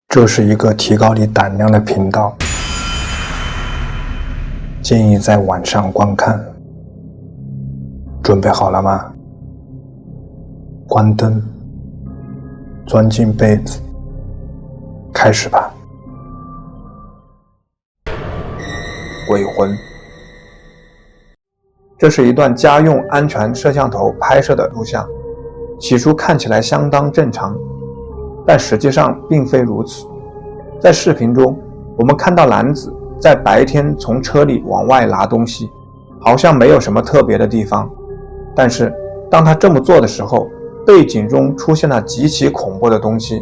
这是一个提高你胆量的频道，建议在晚上观看。准备好了吗？关灯，钻进被子，开始吧。鬼魂。这是一段家用安全摄像头拍摄的录像，起初看起来相当正常，但实际上并非如此。在视频中，我们看到男子在白天从车里往外拿东西，好像没有什么特别的地方。但是当他这么做的时候，背景中出现了极其恐怖的东西。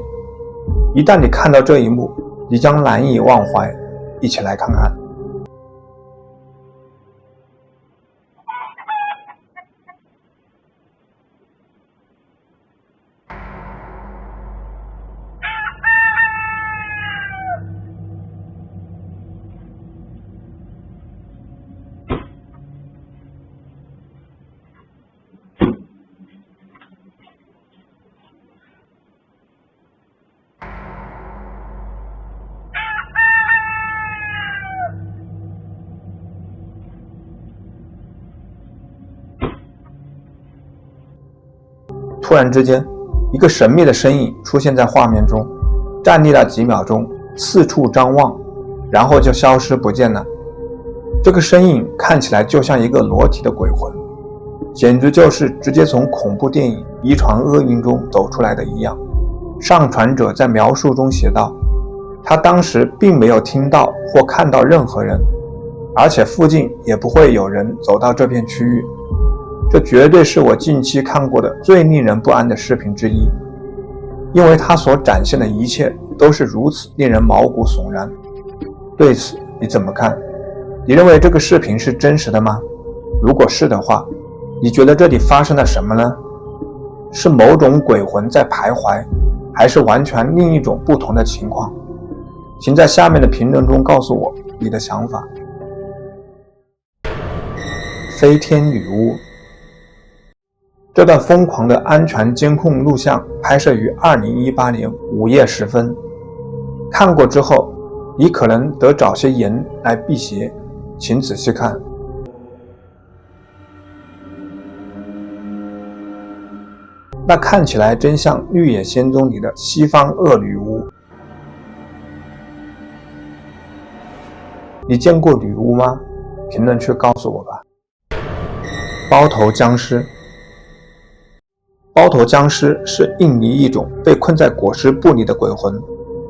一旦你看到这一幕，你将难以忘怀。一起来看看。突然之间，一个神秘的身影出现在画面中，站立了几秒钟，四处张望，然后就消失不见了。这个身影看起来就像一个裸体的鬼魂，简直就是直接从恐怖电影《遗传厄运》中走出来的一样。上传者在描述中写道，他当时并没有听到或看到任何人，而且附近也不会有人走到这片区域。这绝对是我近期看过的最令人不安的视频之一，因为它所展现的一切都是如此令人毛骨悚然。对此你怎么看？你认为这个视频是真实的吗？如果是的话，你觉得这里发生了什么呢？是某种鬼魂在徘徊，还是完全另一种不同的情况？请在下面的评论中告诉我你的想法。飞天女巫。这段疯狂的安全监控录像拍摄于2018年午夜时分，看过之后，你可能得找些盐来辟邪，请仔细看。那看起来真像《绿野仙踪》里的西方恶女巫。你见过女巫吗？评论区告诉我吧。包头僵尸。包头僵尸是印尼一种被困在裹尸布里的鬼魂。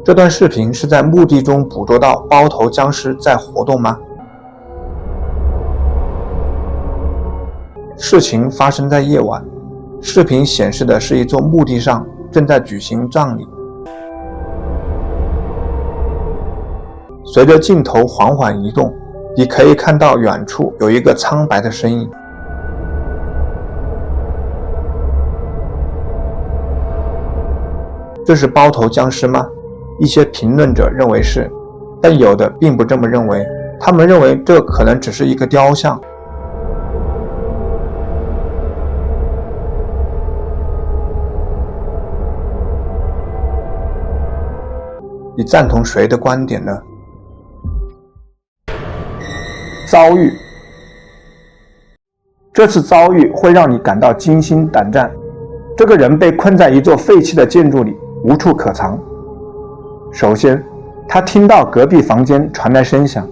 这段视频是在墓地中捕捉到包头僵尸在活动吗？事情发生在夜晚，视频显示的是一座墓地上正在举行葬礼。随着镜头缓缓移动，你可以看到远处有一个苍白的身影。这是包头僵尸吗？一些评论者认为是，但有的并不这么认为，他们认为这可能只是一个雕像。你赞同谁的观点呢？遭遇。这次遭遇会让你感到惊心胆战。这个人被困在一座废弃的建筑里，无处可藏。首先，他听到隔壁房间传来声响，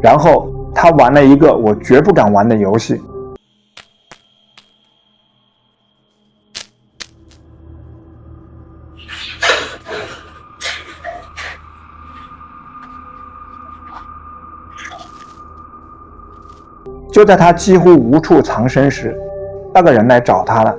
然后他玩了一个我绝不敢玩的游戏。就在他几乎无处藏身时，那个人来找他了。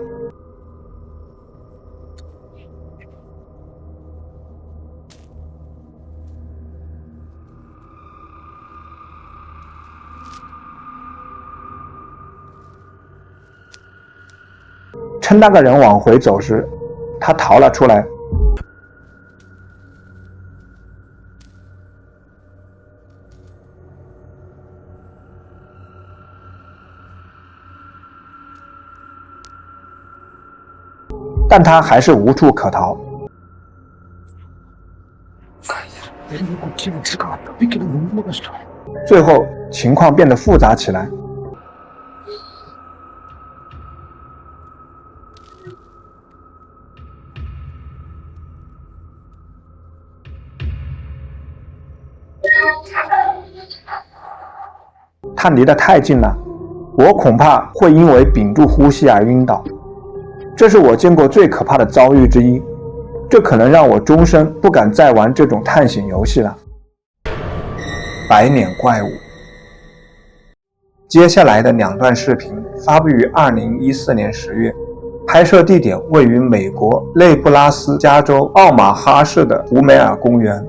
趁那个人往回走时，他逃了出来。但他还是无处可逃。最后情况变得复杂起来。他离得太近了，我恐怕会因为屏住呼吸而晕倒。这是我见过最可怕的遭遇之一，这可能让我终生不敢再玩这种探险游戏了。白脸怪物。接下来的2段视频发布于2014年10月，拍摄地点位于美国内布拉斯加州奥马哈市的胡梅尔公园。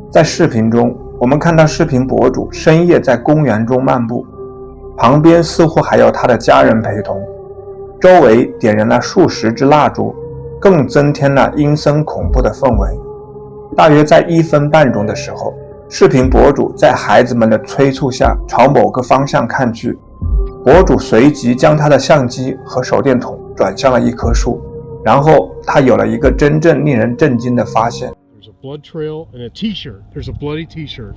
在视频中，我们看到视频博主深夜在公园中漫步，旁边似乎还有他的家人陪同，周围点燃了数十支蜡烛，更增添了阴森恐怖的氛围。大约在1分半钟的时候，视频博主在孩子们的催促下朝某个方向看去，博主随即将他的相机和手电筒转向了一棵树，然后他有了一个真正令人震惊的发现。There's a blood trail and a t-shirt. There's a bloody t-shirt.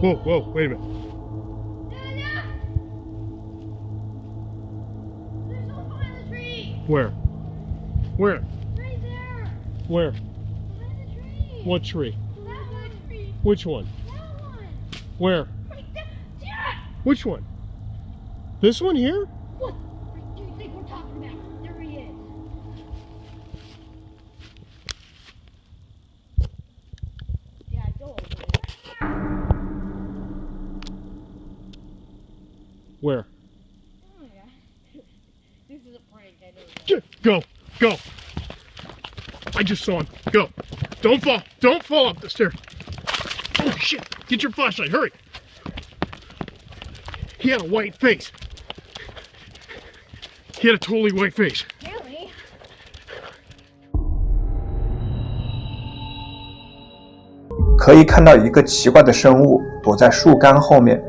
Whoa, whoa, wait a minute. There's no behind the tree. Where? Where? Right there. Where? Behind the tree. What tree? That one tree. Which one? That one. Where? Right there. Dad! Which one? This one here? What do you think we're talking about? There he is. Dad, go over there. Where? Oh yeah. This is a prank, I know. Go, go. I just saw him. Go. Don't fall. Don't fall up the stairs. Oh shit. Get your flashlight. Hurry. He had a white face. He had a totally white face. Really? 可以看到一个奇怪的生物躲在树干后面，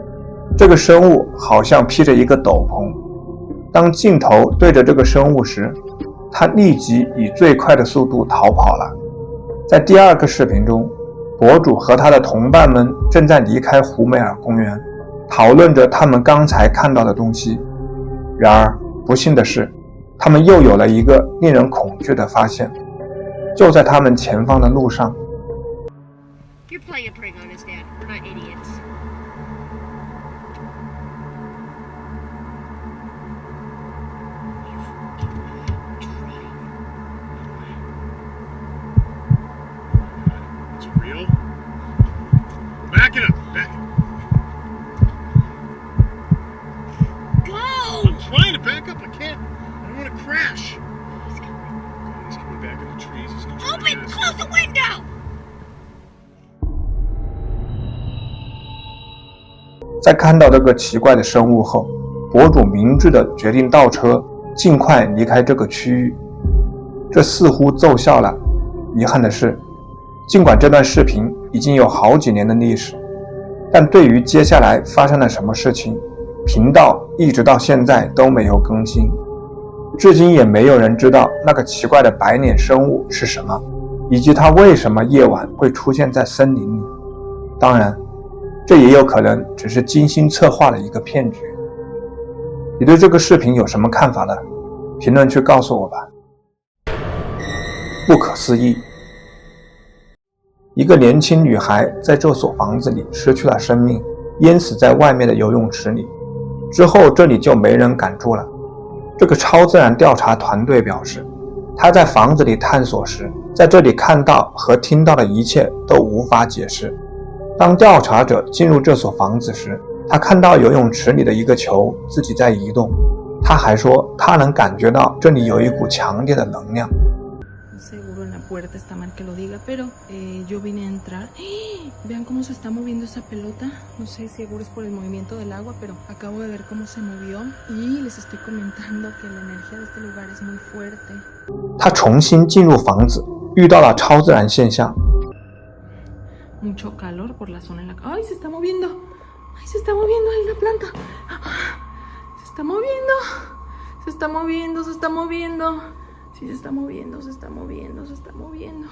这个生物好像披着一个斗篷。当镜头对着这个生物时，它立即以最快的速度逃跑了。在第2个视频中，博主和他的同伴们正在离开胡梅尔公园，讨论着他们刚才看到的东西。然而不幸的是，他们又有了一个令人恐惧的发现，就在他们前方的路上。You're playing a prank on us, Dad. We're not idiots. Is it real? Back it up. Back it up. Go! I'm trying to back up. I can't. I don't want to crash. He's coming back in the trees. He's gonna try to Open! get us. Close the window! 在看到这个奇怪的生物后，博主明智地决定倒车，尽快离开这个区域。这似乎奏效了。遗憾的是，尽管这段视频已经有好几年的历史，但对于接下来发生了什么事情，频道一直到现在都没有更新。至今也没有人知道那个奇怪的白脸生物是什么，以及它为什么夜晚会出现在森林里。当然，这也有可能只是精心策划的一个骗局。你对这个视频有什么看法呢？评论区告诉我吧。不可思议，一个年轻女孩在这所房子里失去了生命，淹死在外面的游泳池里。之后这里就没人敢住了。这个超自然调查团队表示，他在房子里探索时，在这里看到和听到的一切都无法解释。当调查者进入这所房子时，他看到游泳池里的一个球自己在移动。他还说他能感觉到这里有一股强烈的能量。Seguro en la puerta está mal que lo diga, pero yo vine a entrar. Vean cómo se está moviendo esa pelota. No sé, seguro es por el movimiento del agua, pero acabo de ver cómo se movió y les estoy comentando que la energía de este lugar es muy fuerte. 他重新进入房子，遇到了超自然现象。Mucho calor por la zona en la... ¡Ay, se está moviendo! ¡Ay, se está moviendo ahí la planta! Se está moviendo. Se está moviendo, se está moviendo. Sí, se está moviendo, se está moviendo, se está moviendo.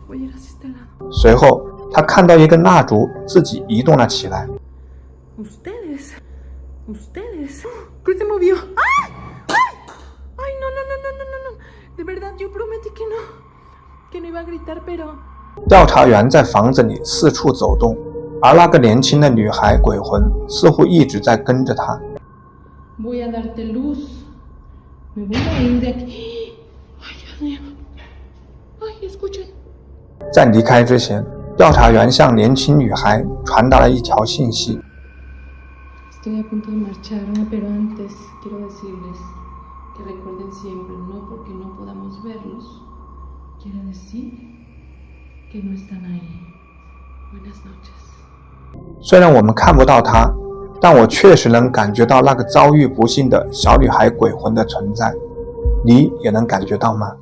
Voy a ir hacia este lado. 随后，他看到一根蜡烛自己移动了起来。 Ustedes. ¿Qué se movió? ¡Ay! ¡Ay! ¡Ay, no, no, no, no, no, no, no! De verdad, yo prometí que no iba a gritar, pero... 调查员在房子里四处走动，而那个年轻的女孩鬼魂似乎一直在跟着他。 Voy a darte luz. Me voy a ir de aquí. ¡Ay, Dios mío! ¡Ay, escuchen! 在离开之前，调查员向年轻女孩传达了一条信息。 Estoy a punto de marcharme, pero antes quiero decirles que recuerden siempre, no porque no podamos verlos, quiere decir que no están ahí. Buenas noches. 虽然我们看不到她，但我确实能感觉到那个遭遇不幸的小女孩鬼魂的存在。你也能感觉到吗？